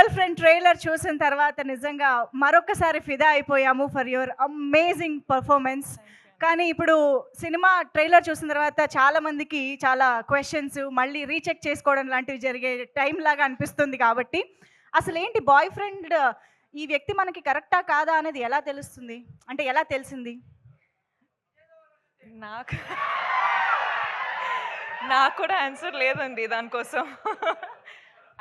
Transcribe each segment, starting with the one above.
Girl friend trailer చూసిన తర్వాత నిజంగా మరొకసారి ఫిదా అయిపోయాము ఫర్ యువర్ అమేజింగ్ పర్ఫార్మెన్స్. కానీ ఇప్పుడు సినిమా ట్రైలర్ చూసిన తర్వాత చాలా మందికి చాలా క్వశ్చన్స్ మళ్ళీ రీచెక్ చేసుకోవడం లాంటివి జరిగే టైం లాగా అనిపిస్తుంది. కాబట్టి అసలు ఏంటి బాయ్ ఫ్రెండ్ ఈ వ్యక్తి మనకి కరెక్టా కాదా అనేది ఎలా తెలుస్తుంది, అంటే ఎలా తెలిసింది? నాకు నాకు కూడా ఆన్సర్ లేదండి దానికోసం.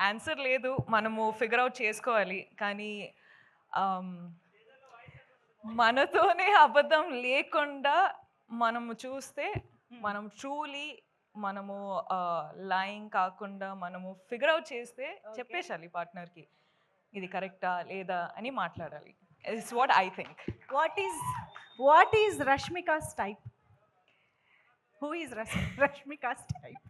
ఆన్సర్ లేదు, మనము ఫిగర్ అవుట్ చేసుకోవాలి. కానీ మనతోనే అబద్ధం లేకుండా మనము చూస్తే, మనం ట్రూలీ మనము లైంగ్ కాకుండా మనము ఫిగర్ అవుట్ చేస్తే చెప్పేసాలి పార్ట్నర్కి ఇది కరెక్టా లేదా అని మాట్లాడాలి. It's what I think. What is Rashmika's type? Who is Rashmika's type?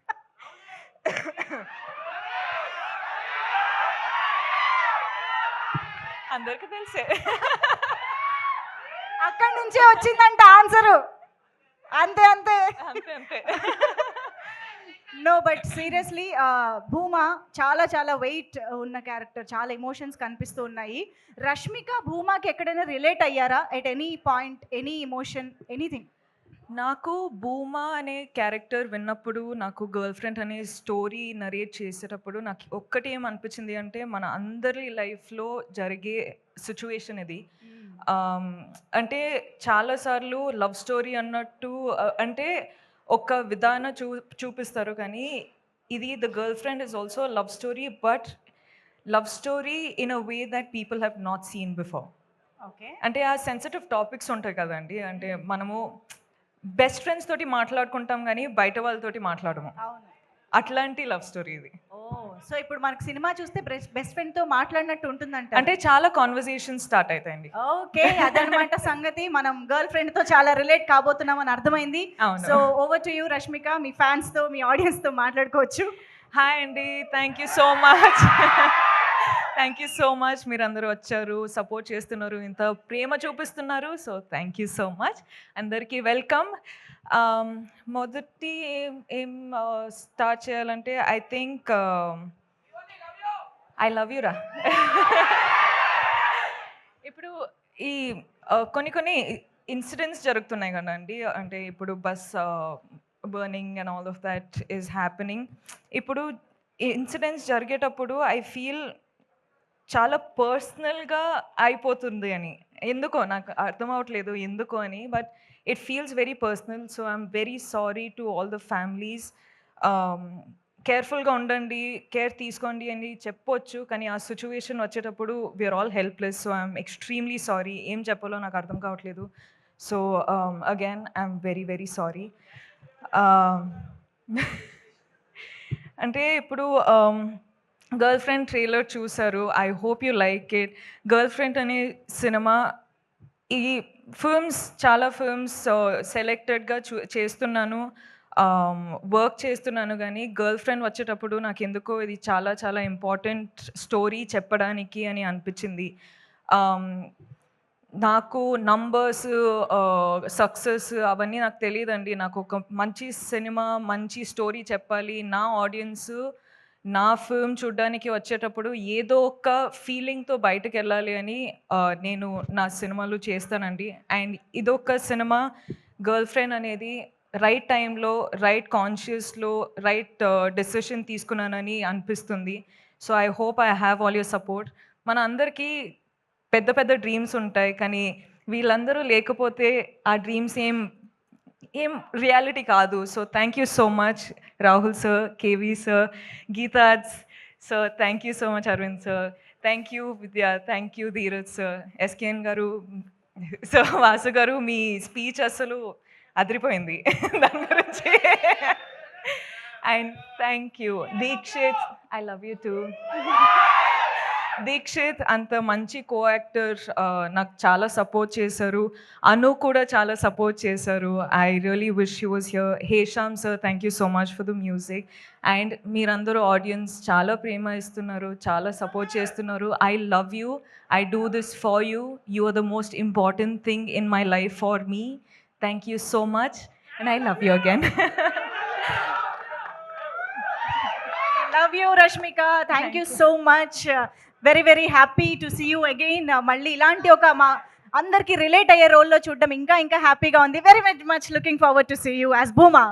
అందరికి తెలిసే. అక్కడి నుంచే వచ్చిందంట ఆన్సరు. అంతే అంతే అంతే అంతే. నో బట్ సీరియస్లీ భూమా చాలా చాలా వెయిట్ ఉన్న క్యారెక్టర్, చాలా ఎమోషన్స్ కనిపిస్తూ ఉన్నాయి. రష్మిక భూమాకి ఎక్కడైనా రిలేట్ అయ్యారా at any point, any emotion, anything? నాకు భూమా అనే క్యారెక్టర్ విన్నప్పుడు, నాకు గర్ల్ ఫ్రెండ్ అనే స్టోరీ నరేట్ చేసేటప్పుడు నాకు ఒక్కటి ఏమనిపించింది అంటే, మన అందరి లైఫ్లో జరిగే సిచ్యువేషన్ ఇది. అంటే చాలాసార్లు లవ్ స్టోరీ అన్నట్టు అంటే ఒక విధానం చూపిస్తారు, కానీ ఇది the girl friend is also love story, but love story in a way that people have not seen before. Okay, అంటే ఆ సెన్సిటివ్ టాపిక్స్ ఉంటాయి కదండి, అంటే మనము బెస్ట్ ఫ్రెండ్స్ తోటి మాట్లాడుకుంటాం కానీ బయట వాళ్ళతోటి మాట్లాడము. అట్లాంటి లవ్ స్టోరీ ఇది. సో ఇప్పుడు మనకు సినిమా చూస్తే బెస్ట్ ఫ్రెండ్ తో మాట్లాడినట్టు ఉంటుందంట. అంటే చాలా కాన్వర్సేషన్ స్టార్ట్ అవుతాయండి. ఓకే, అదనమాట సంగతి. మనం గర్ల్ ఫ్రెండ్ తో చాలా రిలేట్ కాబోతున్నాం అని అర్థమైంది. So over to you Rashmika, me fans తో, మీ ఆడియన్స్ తో మాట్లాడుకోవచ్చు. హాయ్ అండి, thank you so much. Thank you so much, మీరు అందరూ వచ్చారు, సపోర్ట్ చేస్తున్నారు, ఇంత ప్రేమ చూపిస్తున్నారు. So thank you so much, అందరికీ వెల్కమ్. మొదటి ఏం స్టార్ట్ చేయాలంటే I think I love you రా. ఇప్పుడు ఈ కొన్ని ఇన్సిడెంట్స్ జరుగుతున్నాయి కదండి, అంటే ఇప్పుడు bus burning and all of that is happening. ఇప్పుడు ఇన్సిడెంట్స్ జరిగేటప్పుడు ఐ ఫీల్ చాలా పర్సనల్గా అయిపోతుంది అని, ఎందుకో నాకు అర్థం అవ్వట్లేదు ఎందుకో అని, but it feels very personal. So I'm very sorry to all the families. కేర్ఫుల్గా ఉండండి, కేర్ తీసుకోండి అని చెప్పొచ్చు, కానీ ఆ సిచ్యువేషన్ వచ్చేటప్పుడు we are all helpless. So I'm extremely sorry, ఏం చెప్పాలో నాకు అర్థం కావట్లేదు. So again I'm very very sorry. అంటే ఇప్పుడు గర్ల్ ఫ్రెండ్ ట్రైలర్ చూసారు, I hope you like it. Girlfriend అనే సినిమా, ఈ ఫిల్మ్స్ చాలా ఫిల్మ్స్ సెలెక్టెడ్గా చేస్తున్నాను, వర్క్ చేస్తున్నాను, కానీ గర్ల్ ఫ్రెండ్ వచ్చేటప్పుడు నాకు ఎందుకో ఇది చాలా చాలా ఇంపార్టెంట్ స్టోరీ చెప్పడానికి అని అనిపించింది. నాకు నంబర్స్, సక్సెస్ అవన్నీ నాకు తెలియదండి. నాకు ఒక మంచి సినిమా, మంచి స్టోరీ చెప్పాలి, నా ఆడియన్స్ నా ఫిల్మ్ చూడడానికి వచ్చేటప్పుడు ఏదో ఒక ఫీలింగ్తో బయటకు వెళ్ళాలి అని నేను నా సినిమాలు చేస్తానండి. అండ్ ఇదొక సినిమా, గర్ల్ ఫ్రెండ్ అనేది రైట్ టైంలో, రైట్ కాన్షియస్లో రైట్ డెసిషన్ తీసుకున్నానని అనిపిస్తుంది. So I hope I have all your support. మన అందరికీ పెద్ద పెద్ద డ్రీమ్స్ ఉంటాయి, కానీ వీళ్ళందరూ లేకపోతే ఆ డ్రీమ్స్ ఏం రియాలిటీ కాదు. So thank you so much Rahul sir, KV sir, గీతాజ్ sir, thank you so much Aravind sir, thank you Vidya, thank you Dheeraj sir, SKN గారు, సో వాసు గారు, మీ స్పీచ్ అసలు అదిరిపోయింది దాని గురించి. And thank you Deekshith, I love you too. దీక్షిత్ అంత మంచి కో యాక్టర్, నాకు చాలా సపోర్ట్ చేశారు. అను కూడా చాలా సపోర్ట్ చేశారు. I really wish you was here. Hesham sir, thank you so much for the music. And మీరందరూ ఆడియన్స్ చాలా ప్రేమ ఇస్తున్నారు, చాలా సపోర్ట్ చేస్తున్నారు. I love you, I do this for you, you are the most important thing in my life for me. Thank you so much and I love you again. Love you Rashmika, thank you so much. Very very happy to see you again. మళ్ళీ ఇలాంటి ఒక మా అందరికి relate అయ్యే రోల్లో చూడడం ఇంకా ఇంకా హ్యాపీగా ఉంది. Very very much looking forward to see you as Bhuma.